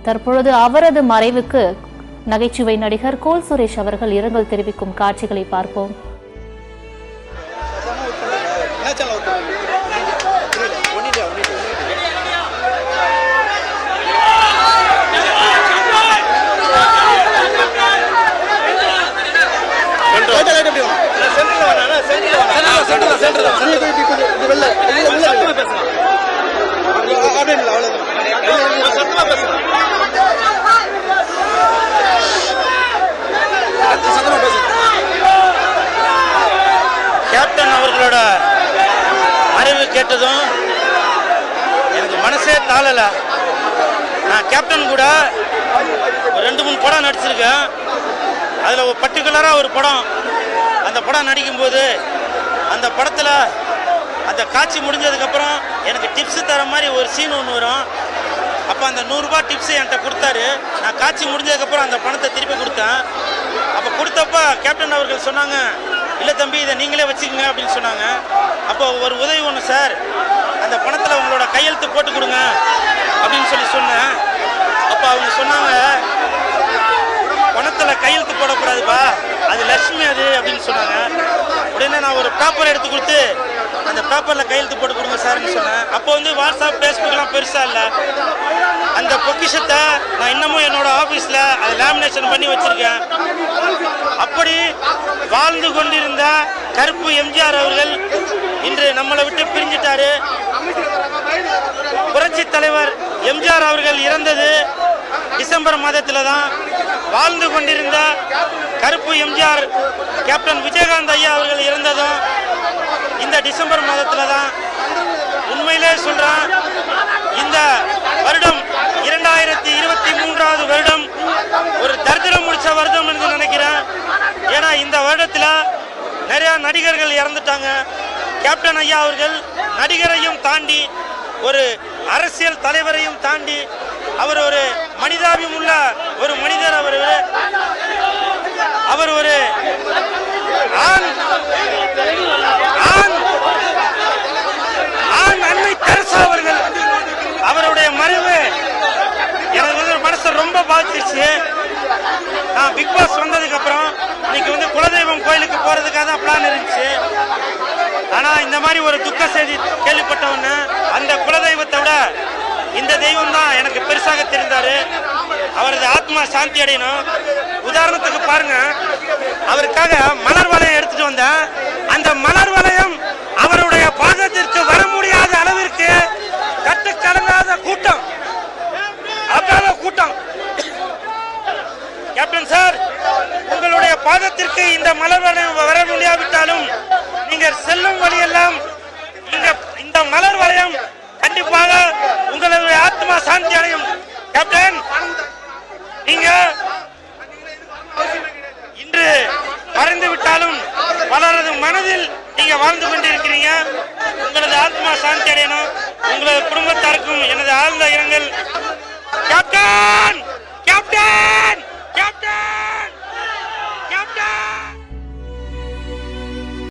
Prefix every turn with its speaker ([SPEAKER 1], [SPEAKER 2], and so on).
[SPEAKER 1] தற்பொழுது அவரது மறைவுக்கு நகைச்சுவை நடிகர் கோல் சுரேஷ் அவர்கள் இரங்கல் தெரிவிக்கும் காட்சிகளை பார்ப்போம்.
[SPEAKER 2] கேப்டன் அவர்களோட மறைவு கேட்டதும் எனக்கு மனசே தாளல. நான் கேப்டன் கூட ஒரு 2-3 படம் நடிச்சிருக்கேன். அதில் ஒரு பர்டிகுலராக ஒரு படம், அந்த படம் நடிக்கும்போது அந்த படத்தில் அந்த காட்சி முடிஞ்சதுக்கப்புறம் எனக்கு டிப்ஸ் தர மாதிரி ஒரு சீன் ஒன்று வரும். அப்போ அந்த 100 ரூபாய் டிப்ஸு என்கிட்ட கொடுத்தாரு. நான் காட்சி முடிஞ்சதுக்கப்புறம் அந்த பணத்தை திருப்பி கொடுத்தேன். அப்போ கொடுத்தப்ப கேப்டன் அவர்கள் சொன்னாங்க, இல்லை தம்பி இதை நீங்களே வச்சுக்கோங்க அப்படின்னு சொன்னாங்க. அப்போ ஒரு உதவி ஒன்று சார், அந்த பணத்தில் உங்களோட கையெழுத்து போட்டு கொடுங்க அப்படின்னு சொன்னேன். அப்போ அவங்க சொன்னாங்க, பணத்தில் கையெழுத்து போடக்கூடாதுப்பா, அது லட்சுமி அது அப்படின்னு சொன்னாங்க. உடனே நான் ஒரு பேப்பர் எடுத்து கொடுத்து அந்த பேப்பரில் கையெழுத்து போட்டு கொடுங்க சார்னு சொன்னேன். அப்போ வந்து வாட்ஸ்அப் ஃபேஸ்புக்கெலாம் பெருசாக இல்லை. அந்த பொக்கிஷத்தை நான் இன்னமும் என்னோட ஆஃபீஸில் அதை லேமினேஷன் பண்ணி வச்சுருக்கேன். அப்படி வாழ்ந்து கொண்டிருந்த கருப்பு எம்ஜிஆர் அவர்கள் இன்று நம்மளை விட்டு பிரிஞ்சிட்டாரு. புரட்சி தலைவர் எம்ஜிஆர் அவர்கள் இறந்தது டிசம்பர் மாதத்தில் தான். வாழ்ந்து கொண்டிருந்த கருப்பு எம்ஜிஆர் கேப்டன் விஜயகாந்த் ஐயா அவர்கள் இறந்ததும் இந்த டிசம்பர் மாதத்தில் தான். உண்மையிலே சொல்கிறேன், இந்த வருடம் 2023வது வருடம் ஒரு தரித்திரம் முடிச்ச வருடம் என்று நினைக்கிறேன். ஏன்னா இந்த வருடத்தில் நிறைய நடிகர்கள் இறந்துட்டாங்க. கேப்டன் ஐயா அவர்கள் நடிகரையும் தாண்டி ஒரு அரசியல் தலைவரையும் தாண்டி அவர் ஒரு மனிதாபியம் உள்ள ஒரு மனிதர். அவர் ஒரு ஆண் அன்னை தெரசா அவர்கள். அவருடைய மறைவு எனக்கு வந்து மனசை ரொம்ப பாதிச்சிருச்சு. நான் பிக் பாஸ் வந்ததுக்கு அப்புறம் இன்னைக்கு வந்து குலதெய்வம் கோயிலுக்கு போறதுக்காக தான் பிளான் இருந்துச்சு. ஆனா இந்த மாதிரி ஒரு துக்க செய்தி கேள்விப்பட்ட உடனே அந்த குலதெய்வத்தை விட இந்த தெய்வம் தான் எனக்கு பெருசாக தெரிந்தாரு. அவரது ஆத்மா சாந்தி அடையணும். உதாரணத்துக்கு பாருங்க, அவருக்காக மலர் வளையம் எடுத்துட்டு வந்தேன். அந்த மலர் வளையம் அவருடைய பாதத்திற்கு வர முடியாத அளவிற்கு கட்டுக்கடங்காத கூட்டம், அகால கூட்டம். கேப்டன் சார், உங்களுடைய பாதத்திற்கு இந்த மலர் வளையம் வர முடியாவிட்டாலும் நீங்கள் செல்லும் வழியெல்லாம் இந்த மலர் வளையம் கண்டிப்பாக உங்களுடைய ஆத்மா சாந்தி அடையும். கேப்டன், நீங்க இன்று மறைந்து விட்டாலும் பலரது மனதில் நீங்க வாழ்ந்து கொண்டிருக்கிறீங்க. உங்களது ஆத்மா சாந்தி அடையணும். உங்களது குடும்பத்தாருக்கும் எனது ஆழ்ந்த இரங்கல்.